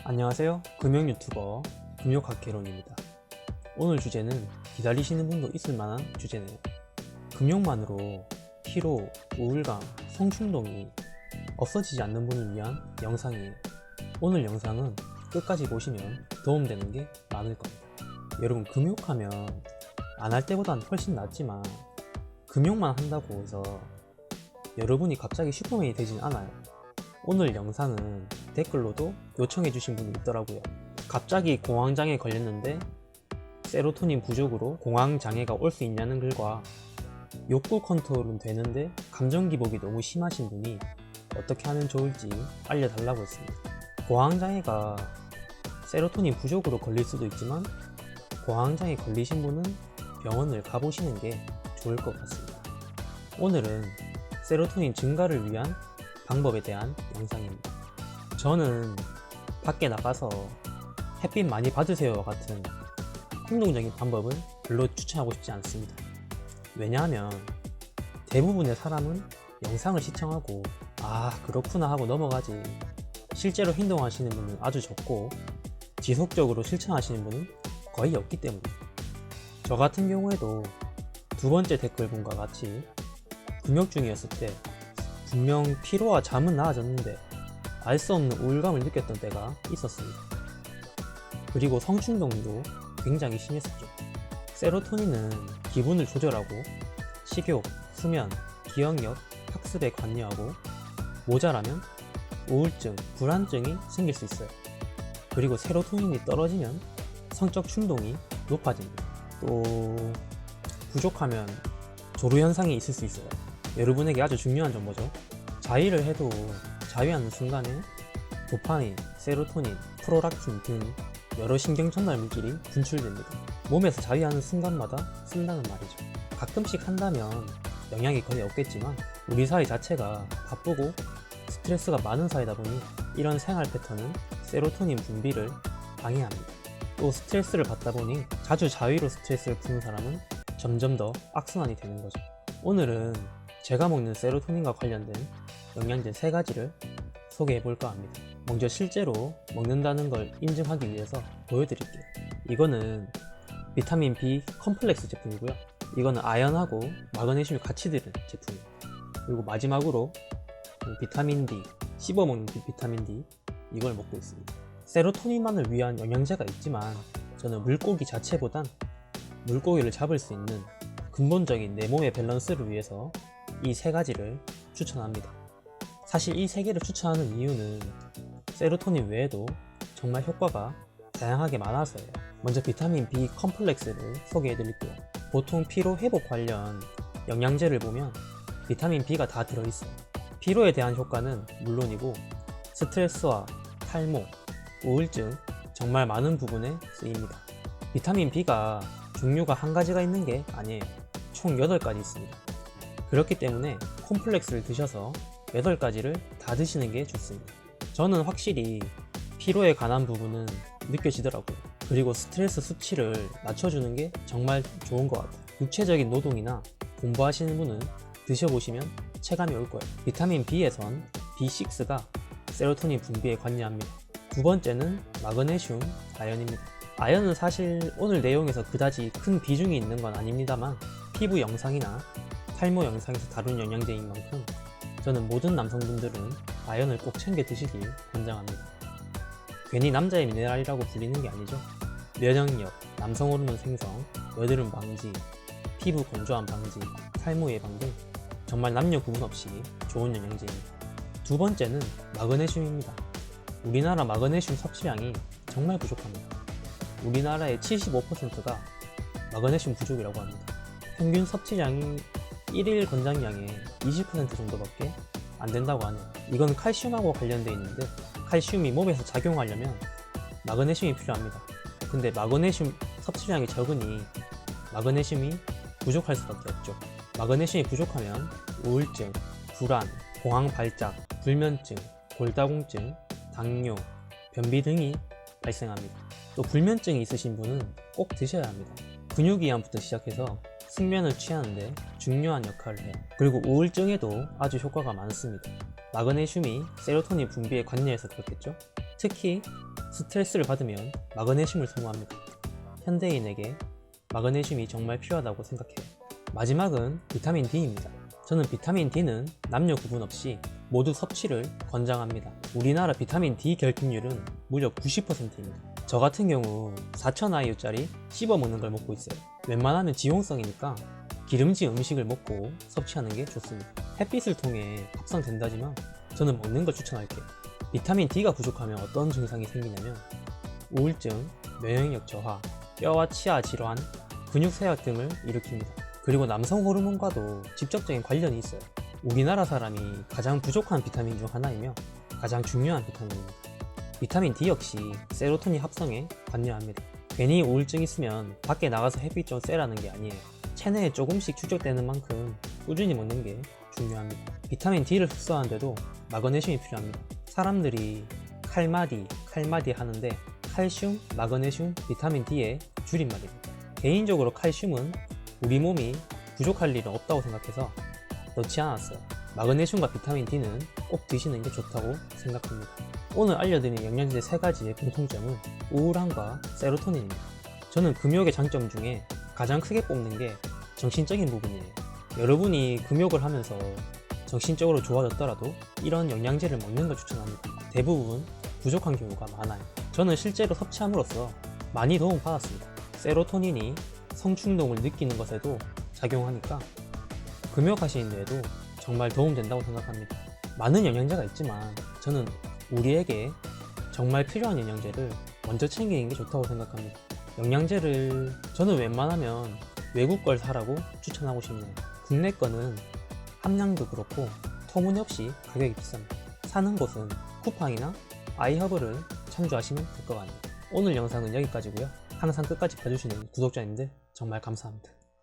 안녕하세요. 금융 유튜버 금융학개론입니다. 오늘 주제는 기다리시는 분도 있을 만한 주제네요. 금욕만으로 피로, 우울감, 성충동이 없어지지 않는 분을 위한 영상이에요. 오늘 영상은 끝까지 보시면 도움되는 게 많을 겁니다. 여러분, 금욕하면 안 할 때보단 훨씬 낫지만 금욕만 한다고 해서 여러분이 갑자기 슈퍼맨이 되진 않아요. 오늘 영상은 댓글로도 요청해주신 분이 있더라고요. 갑자기 공황장애 걸렸는데 세로토닌 부족으로 공황장애가 올 수 있냐는 글과 욕구 컨트롤은 되는데 감정 기복이 너무 심하신 분이 어떻게 하면 좋을지 알려달라고 했습니다. 공황장애가 세로토닌 부족으로 걸릴 수도 있지만 공황장애 걸리신 분은 병원을 가보시는 게 좋을 것 같습니다. 오늘은 세로토닌 증가를 위한 방법에 대한 영상입니다. 저는 밖에 나가서 햇빛 많이 받으세요와 같은 행동적인 방법을 별로 추천하고 싶지 않습니다. 왜냐하면 대부분의 사람은 영상을 시청하고 그렇구나 하고 넘어가지 실제로 행동하시는 분은 아주 적고 지속적으로 실천하시는 분은 거의 없기 때문입니다. 저 같은 경우에도 두 번째 댓글분과 같이 금욕 중이었을 때 분명 피로와 잠은 나아졌는데 알 수 없는 우울감을 느꼈던 때가 있었습니다. 그리고 성충동도 굉장히 심했었죠. 세로토닌은 기분을 조절하고 식욕, 수면, 기억력, 학습에 관여하고 모자라면 우울증, 불안증이 생길 수 있어요. 그리고 세로토닌이 떨어지면 성적 충동이 높아집니다. 또 부족하면 조루 현상이 있을 수 있어요. 여러분에게 아주 중요한 정보죠. 자위를 해도 자위하는 순간에 도파민, 세로토닌, 프로락틴 등 여러 신경 전달 물질이 분출됩니다. 몸에서 자위하는 순간마다 쓴다는 말이죠. 가끔씩 한다면 영향이 거의 없겠지만 우리 사회 자체가 바쁘고 스트레스가 많은 사회다 보니 이런 생활 패턴은 세로토닌 분비를 방해합니다. 또 스트레스를 받다 보니 자주 자위로 스트레스를 푸는 사람은 점점 더 악순환이 되는 거죠. 오늘은 제가 먹는 세로토닌과 관련된 영양제 3가지를 소개해 볼까 합니다. 먼저 실제로 먹는다는 걸 인증하기 위해서 보여드릴게요. 이거는 비타민 B 컴플렉스 제품이고요. 이거는 아연하고 마그네슘이 같이 들은 제품이에요. 그리고 마지막으로 비타민 D, 씹어먹는 비타민 D, 이걸 먹고 있습니다. 세로토닌만을 위한 영양제가 있지만 저는 물고기 자체보단 물고기를 잡을 수 있는 근본적인 내 몸의 밸런스를 위해서 이 3가지를 추천합니다. 사실 이 3개를 추천하는 이유는 세로토닌 외에도 정말 효과가 다양하게 많아서예요. 먼저 비타민 B 컴플렉스를 소개해 드릴게요. 보통 피로 회복 관련 영양제를 보면 비타민 B가 다 들어있어요. 피로에 대한 효과는 물론이고 스트레스와 탈모, 우울증 정말 많은 부분에 쓰입니다. 비타민 B가 종류가 한 가지가 있는 게 아니에요. 총 8가지 있습니다. 그렇기 때문에 콤플렉스를 드셔서 8가지를 다 드시는 게 좋습니다. 저는 확실히 피로에 관한 부분은 느껴지더라고요. 그리고 스트레스 수치를 낮춰주는 게 정말 좋은 것 같아요. 육체적인 노동이나 공부하시는 분은 드셔보시면 체감이 올 거예요. 비타민 B에선 B6가 세로토닌 분비에 관여합니다. 두 번째는 마그네슘, 아연입니다. 아연은 사실 오늘 내용에서 그다지 큰 비중이 있는 건 아닙니다만 피부 영상이나 탈모 영상에서 다룬 영양제인 만큼 저는 모든 남성분들은 아연을 꼭 챙겨 드시길 권장합니다. 괜히 남자의 미네랄이라고 불리는 게 아니죠. 면역력, 남성 호르몬 생성, 여드름 방지, 피부 건조함 방지, 탈모 예방 등 정말 남녀 구분 없이 좋은 영양제입니다. 두 번째는 마그네슘입니다. 우리나라 마그네슘 섭취량이 정말 부족합니다. 우리나라의 75%가 마그네슘 부족이라고 합니다. 평균 섭취량이 1일 권장량의 20% 정도밖에 안 된다고 하네요. 이건 칼슘하고 관련되어 있는데 칼슘이 몸에서 작용하려면 마그네슘이 필요합니다. 근데 마그네슘 섭취량이 적으니 마그네슘이 부족할 수밖에 없죠. 마그네슘이 부족하면 우울증, 불안, 공황 발작, 불면증, 골다공증, 당뇨, 변비 등이 발생합니다. 또 불면증이 있으신 분은 꼭 드셔야 합니다. 근육이완부터 시작해서 숙면을 취하는데 중요한 역할을 해요. 그리고 우울증에도 아주 효과가 많습니다. 마그네슘이 세로토닌 분비에 관여해서 그렇겠죠? 특히 스트레스를 받으면 마그네슘을 소모합니다. 현대인에게 마그네슘이 정말 필요하다고 생각해요. 마지막은 비타민 D입니다. 저는 비타민 D는 남녀 구분 없이 모두 섭취를 권장합니다. 우리나라 비타민 D 결핍률은 무려 90%입니다. 저 같은 경우 4000IU짜리 씹어 먹는 걸 먹고 있어요. 웬만하면 지용성이니까 기름진 음식을 먹고 섭취하는 게 좋습니다. 햇빛을 통해 합성된다지만 저는 먹는 걸 추천할게요. 비타민 D가 부족하면 어떤 증상이 생기냐면 우울증, 면역력 저하, 뼈와 치아 질환, 근육 쇠약 등을 일으킵니다. 그리고 남성 호르몬과도 직접적인 관련이 있어요. 우리나라 사람이 가장 부족한 비타민 중 하나이며 가장 중요한 비타민입니다. 비타민 D 역시 세로토닌 합성에 관여합니다. 괜히 우울증 있으면 밖에 나가서 햇빛 좀 쐬라는 게 아니에요. 체내에 조금씩 축적되는 만큼 꾸준히 먹는 게 중요합니다. 비타민 D를 흡수하는데도 마그네슘이 필요합니다. 사람들이 칼마디 하는데 칼슘, 마그네슘, 비타민 D의 줄임말입니다. 개인적으로 칼슘은 우리 몸이 부족할 일은 없다고 생각해서 넣지 않았어요. 마그네슘과 비타민 D는 꼭 드시는 게 좋다고 생각합니다. 오늘 알려드린 영양제 3가지의 공통점은 우울함과 세로토닌입니다. 저는 금욕의 장점 중에 가장 크게 뽑는 게 정신적인 부분이에요. 여러분이 금욕을 하면서 정신적으로 좋아졌더라도 이런 영양제를 먹는 걸 추천합니다. 대부분 부족한 경우가 많아요. 저는 실제로 섭취함으로써 많이 도움 받았습니다. 세로토닌이 성충동을 느끼는 것에도 작용하니까 금욕하시는 데에도 정말 도움된다고 생각합니다. 많은 영양제가 있지만 저는 우리에게 정말 필요한 영양제를 먼저 챙기는 게 좋다고 생각합니다. 영양제를 저는 웬만하면 외국 걸 사라고 추천하고 싶네요. 국내 거는 함량도 그렇고 터무니없이 가격이 비쌉니다. 사는 곳은 쿠팡이나 아이허브를 참조하시면 될 것 같네요. 오늘 영상은 여기까지고요. 항상 끝까지 봐주시는 구독자님들 정말 감사합니다.